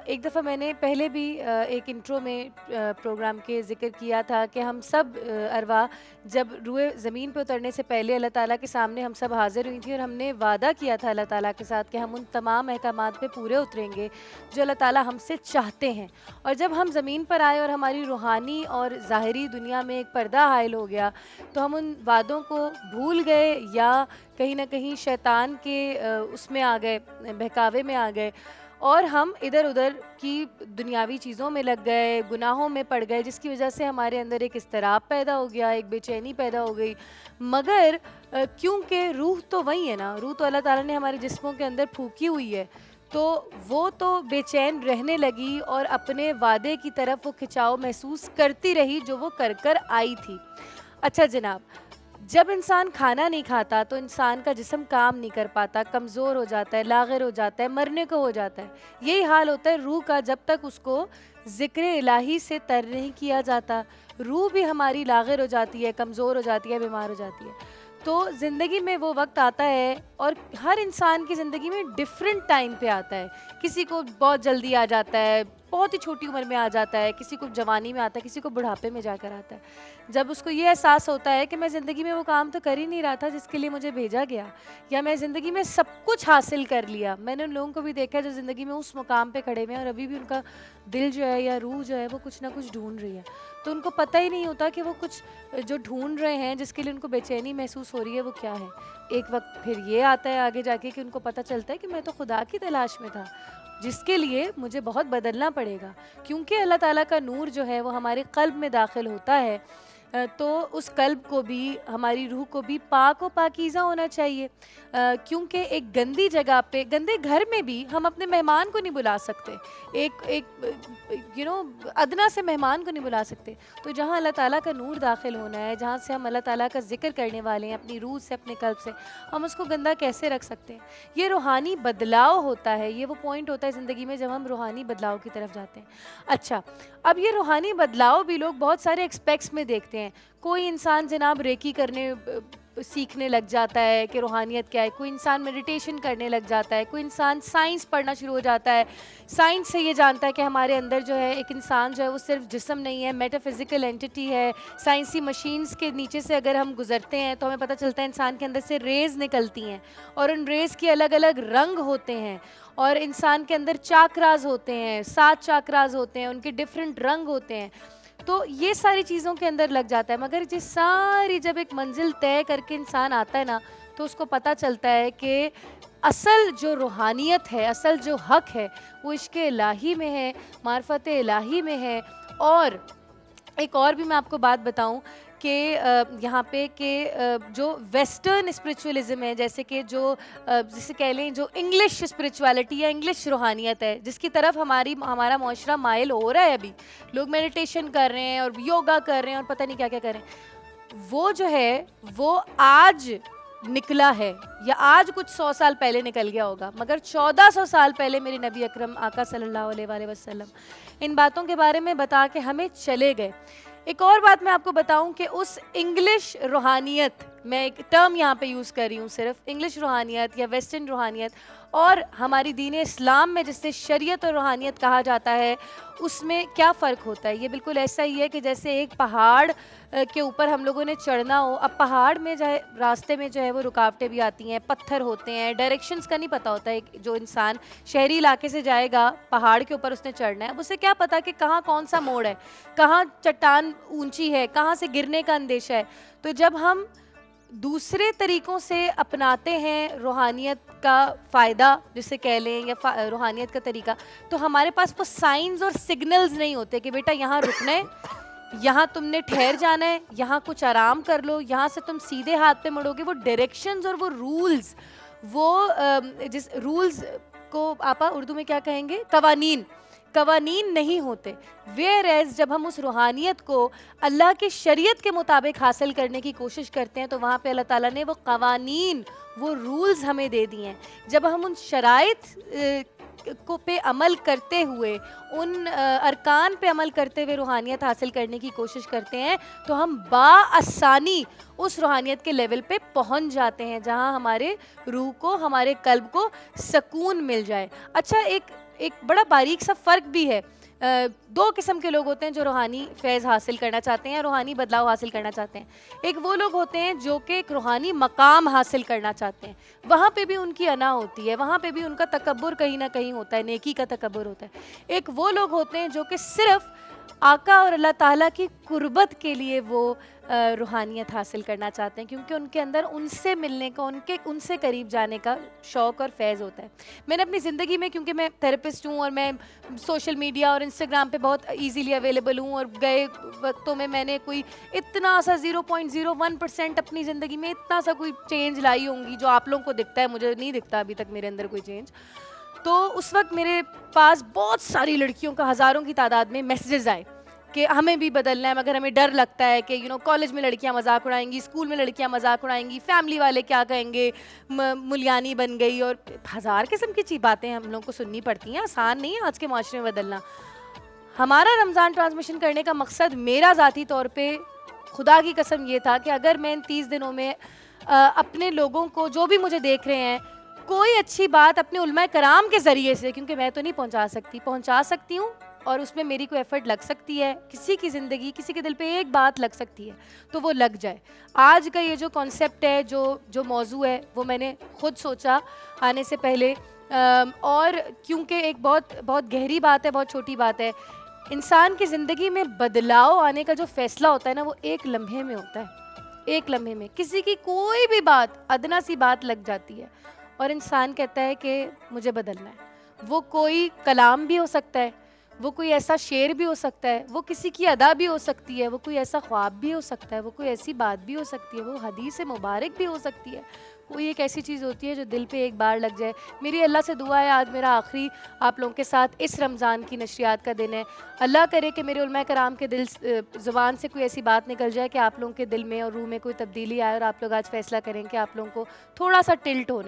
ایک دفعہ میں نے پہلے بھی ایک انٹرو میں پروگرام کے ذکر کیا تھا کہ ہم سب ارواح جب روئے زمین پہ اترنے سے پہلے اللہ تعالیٰ کے سامنے ہم سب حاضر ہوئی تھیں، اور ہم نے وعدہ کیا تھا اللہ تعالیٰ کے ساتھ کہ ہم ان تمام احکامات پہ پورے اتریں گے جو اللہ تعالیٰ ہم سے چاہتے ہیں۔ اور جب ہم زمین پر آئے اور ہماری روحانی اور ظاہری دنیا میں ایک پردہ حائل ہو گیا تو ہم ان وعدوں کو بھول گئے یا کہیں نہ کہیں شیطان کے اس میں آ گئے، بہکاوے میں آ گئے، اور ہم ادھر ادھر کی دنیاوی چیزوں میں لگ گئے، گناہوں میں پڑ گئے، جس کی وجہ سے ہمارے اندر ایک اضطراب پیدا ہو گیا، ایک بے چینی پیدا ہو گئی۔ مگر کیونکہ روح تو وہی ہے نا، روح تو اللہ تعالیٰ نے ہمارے جسموں کے اندر پھونکی ہوئی ہے، تو وہ تو بے چین رہنے لگی اور اپنے وعدے کی طرف وہ کھنچاؤ محسوس کرتی رہی جو وہ کر کر آئی تھی۔ اچھا جناب، جب انسان کھانا نہیں کھاتا تو انسان کا جسم کام نہیں کر پاتا، کمزور ہو جاتا ہے، لاغر ہو جاتا ہے، مرنے کو ہو جاتا ہے۔ یہی حال ہوتا ہے روح کا جب تک اس کو ذکر الہی سے تر نہیں کیا جاتا۔ روح بھی ہماری لاغر ہو جاتی ہے، کمزور ہو جاتی ہے، بیمار ہو جاتی ہے۔ تو زندگی میں وہ وقت آتا ہے، اور ہر انسان کی زندگی میں ڈیفرنٹ ٹائم پہ آتا ہے۔ کسی کو بہت جلدی آ جاتا ہے، بہت ہی چھوٹی عمر میں آ جاتا ہے، کسی کو جوانی میں آتا ہے، کسی کو بڑھاپے میں جا کر آتا ہے۔ جب اس کو یہ احساس ہوتا ہے کہ میں زندگی میں وہ کام تو کر ہی نہیں رہا تھا جس کے لیے مجھے بھیجا گیا، یا میں زندگی میں سب کچھ حاصل کر لیا۔ میں نے ان لوگوں کو بھی دیکھا جو زندگی میں اس مقام پہ کھڑے ہوئے ہیں اور ابھی بھی ان کا دل جو ہے یا روح جو ہے وہ کچھ نہ کچھ ڈھونڈ رہی ہے، تو ان کو پتہ ہی نہیں ہوتا کہ وہ کچھ جو ڈھونڈ رہے ہیں، جس کے لیے ان کو بے چینی محسوس ہو رہی ہے، وہ کیا ہے۔ ایک وقت پھر یہ آتا ہے آگے جا کے کہ ان کو پتہ چلتا ہے کہ میں تو خدا کی تلاش میں تھا، جس کے لیے مجھے بہت بدلنا پڑے گا، کیونکہ اللہ تعالیٰ کا نور جو ہے وہ ہمارے قلب میں داخل ہوتا ہے، تو اس قلب کو بھی، ہماری روح کو بھی پاک و پاکیزہ ہونا چاہیے، کیونکہ ایک گندی جگہ پہ، گندے گھر میں بھی ہم اپنے مہمان کو نہیں بلا سکتے، ایک ادنا سے مہمان کو نہیں بلا سکتے۔ تو جہاں اللہ تعالیٰ کا نور داخل ہونا ہے، جہاں سے ہم اللہ تعالیٰ کا ذکر کرنے والے ہیں اپنی روح سے، اپنے قلب سے، ہم اس کو گندہ کیسے رکھ سکتے ہیں؟ یہ روحانی بدلاؤ ہوتا ہے، یہ وہ پوائنٹ ہوتا ہے زندگی میں جب ہم روحانی بدلاؤ کی طرف جاتے ہیں۔ اچھا، اب یہ روحانی بدلاؤ بھی لوگ بہت سارے ایکسپیکٹس میں دیکھتے ہیں۔ کوئی انسان جناب ریکی کرنے سیکھنے لگ جاتا ہے کہ روحانیت کیا ہے، کوئی انسان میڈیٹیشن کرنے لگ جاتا ہے، کوئی انسان سائنس پڑھنا شروع ہو جاتا ہے، سائنس سے یہ جانتا ہے کہ ہمارے اندر جو ہے ایک انسان جو ہے وہ صرف جسم نہیں ہے، میٹا فزیکل اینٹی ہے۔ سائنسی مشینز کے نیچے سے اگر ہم گزرتے ہیں تو ہمیں پتہ چلتا ہے انسان کے اندر سے ریز نکلتی ہیں، اور ان ریز کے الگ الگ رنگ ہوتے ہیں، اور انسان کے اندر چاکراز ہوتے ہیں، 7 چاکراز ہوتے ہیں، ان کے ڈیفرنٹ رنگ ہوتے ہیں۔ تو یہ ساری چیزوں کے اندر لگ جاتا ہے، مگر یہ ساری جب ایک منزل طے کر کے انسان آتا ہے نا، تو اس کو پتہ چلتا ہے کہ اصل جو روحانیت ہے، اصل جو حق ہے، وہ عشق الہی میں ہے، معرفت الہی میں ہے۔ اور ایک اور بھی میں آپ کو بات بتاؤں کہ یہاں پہ کہ جو ویسٹرن اسپریچولیزم ہے، جیسے کہ جو جسے کہہ لیں جو انگلش اسپریچولیٹی یا انگلش روحانیت ہے، جس کی طرف ہمارا معاشرہ مائل ہو رہا ہے، ابھی لوگ میڈیٹیشن کر رہے ہیں اور یوگا کر رہے ہیں اور پتہ نہیں کیا کیا کر رہے ہیں، وہ جو ہے وہ آج نکلا ہے، یا آج کچھ 100 سال پہلے نکل گیا ہوگا، مگر 1400 سال پہلے میرے نبی اکرم آقا صلی اللہ علیہ وآلہ وسلم ان باتوں کے بارے میں بتا کے ہمیں چلے گئے۔ ایک اور بات میں آپ کو بتاؤں کہ اس انگلش روحانیت، میں ایک ٹرم یہاں پہ یوز کر رہی ہوں صرف، انگلش روحانیت یا ویسٹرن روحانیت، اور ہماری دین اسلام میں جس سے شریعت اور روحانیت کہا جاتا ہے، اس میں کیا فرق ہوتا ہے؟ یہ بالکل ایسا ہی ہے کہ جیسے ایک پہاڑ کے اوپر ہم لوگوں نے چڑھنا ہو، اب پہاڑ میں جو ہے راستے میں جو ہے وہ رکاوٹیں بھی آتی ہیں، پتھر ہوتے ہیں، ڈائریکشنز کا نہیں پتہ ہوتا ہے۔ جو انسان شہری علاقے سے جائے گا، پہاڑ کے اوپر اس نے چڑھنا ہے، اب اسے کیا پتا کہ کہاں کون سا موڑ ہے، کہاں چٹان اونچی ہے، کہاں سے گرنے کا اندیشہ ہے۔ تو جب ہم دوسرے طریقوں سے اپناتے ہیں روحانیت کا فائدہ جسے کہہ لیں، یا روحانیت کا طریقہ، تو ہمارے پاس وہ سائنز اور سگنلز نہیں ہوتے کہ بیٹا یہاں رکنا ہے، یہاں تم نے ٹھہر جانا ہے، یہاں کچھ آرام کر لو، یہاں سے تم سیدھے ہاتھ پہ مڑو گے۔ وہ ڈائریکشنز اور وہ رولز، وہ جس رولز کو آپا اردو میں کیا کہیں گے، قوانین نہیں ہوتے۔ ویئر ایز جب ہم اس روحانیت کو اللہ کی شریعت کے مطابق حاصل کرنے کی کوشش کرتے ہیں، تو وہاں پہ اللہ تعالیٰ نے وہ قوانین، وہ رولز ہمیں دے دیے ہیں۔ جب ہم ان شرائط کو پہ عمل کرتے ہوئے، ان ارکان پہ عمل کرتے ہوئے روحانیت حاصل کرنے کی کوشش کرتے ہیں، تو ہم بآسانی اس روحانیت کے لیول پہ پہنچ جاتے ہیں جہاں ہمارے روح کو، ہمارے قلب کو سکون مل جائے۔ اچھا، ایک بڑا باریک سا فرق بھی ہے. دو قسم کے لوگ ہوتے ہیں جو روحانی فیض حاصل کرنا چاہتے ہیں, روحانی بدلاؤ حاصل کرنا چاہتے ہیں. ایک وہ لوگ ہوتے ہیں جو کہ ایک روحانی مقام حاصل کرنا چاہتے ہیں, وہاں پہ بھی ان کی انا ہوتی ہے, وہاں پہ بھی ان کا تکبر کہیں نہ کہیں ہوتا ہے, نیکی کا تکبر ہوتا ہے. ایک وہ لوگ ہوتے ہیں جو کہ صرف آقا اور اللہ تعالیٰ کی قربت کے لیے وہ روحانیت حاصل کرنا چاہتے ہیں, کیونکہ ان کے اندر ان سے ملنے کا, ان سے قریب جانے کا شوق اور فیض ہوتا ہے. میں نے اپنی زندگی میں, کیونکہ میں تھراپسٹ ہوں اور میں سوشل میڈیا اور انسٹاگرام پہ بہت ایزیلی اویلیبل ہوں, اور گئے وقتوں میں نے کوئی اتنا سا 0.01% اپنی زندگی میں اتنا سا کوئی چینج لائی ہوں گی جو آپ لوگوں کو دکھتا ہے, مجھے نہیں دکھتا ابھی تک میرے اندر کوئی چینج. تو اس وقت میرے پاس بہت ساری لڑکیوں کا ہزاروں کی تعداد میں میسیجز آئے کہ ہمیں بھی بدلنا ہے, مگر ہمیں ڈر لگتا ہے کہ کالج میں لڑکیاں مذاق اڑائیں گی, اسکول میں لڑکیاں مذاق اڑائیں گی, فیملی والے کیا کہیں گے, ملیانی بن گئی, اور ہزار قسم کی باتیں ہم لوگوں کو سننی پڑتی ہیں. آسان نہیں ہے آج کے معاشرے میں بدلنا. ہمارا رمضان ٹرانسمیشن کرنے کا مقصد میرا ذاتی طور پہ خدا کی قسم یہ تھا کہ اگر میں ان 30 دنوں میں اپنے لوگوں کو, جو بھی مجھے دیکھ رہے ہیں, کوئی اچھی بات اپنے علماء کرام کے ذریعے سے, کیونکہ میں تو نہیں پہنچا سکتی ہوں, اور اس میں میری کوئی ایفرٹ لگ سکتی ہے, کسی کی زندگی, کسی کے دل پہ ایک بات لگ سکتی ہے, تو وہ لگ جائے. آج کا یہ جو کانسیپٹ ہے, جو موضوع ہے, وہ میں نے خود سوچا آنے سے پہلے, اور کیونکہ ایک بہت گہری بات ہے, بہت چھوٹی بات ہے. انسان کی زندگی میں بدلاؤ آنے کا جو فیصلہ ہوتا ہے نا, وہ ایک لمحے میں ہوتا ہے. ایک لمحے میں کسی کی کوئی بھی بات, ادنا سی بات لگ جاتی ہے, اور انسان کہتا ہے کہ مجھے بدلنا ہے. وہ کوئی کلام بھی ہو سکتا ہے, وہ کوئی ایسا شعر بھی ہو سکتا ہے, وہ کسی کی ادا بھی ہو سکتی ہے, وہ کوئی ایسا خواب بھی ہو سکتا ہے, وہ کوئی ایسی بات بھی ہو سکتی ہے, وہ حدیث مبارک بھی ہو سکتی ہے. کوئی ایک ایسی چیز ہوتی ہے جو دل پہ ایک بار لگ جائے. میری اللہ سے دعا ہے, آج میرا آخری آپ لوگوں کے ساتھ اس رمضان کی نشریات کا دن ہے. اللہ کرے کہ میرے علماء کرام کے دل زبان سے کوئی ایسی بات نکل جائے کہ آپ لوگوں کے دل میں اور روح میں کوئی تبدیلی آئے, اور آپ لوگ آج فیصلہ کریں کہ آپ لوگوں کو تھوڑا سا ٹلٹ ہونا ہے.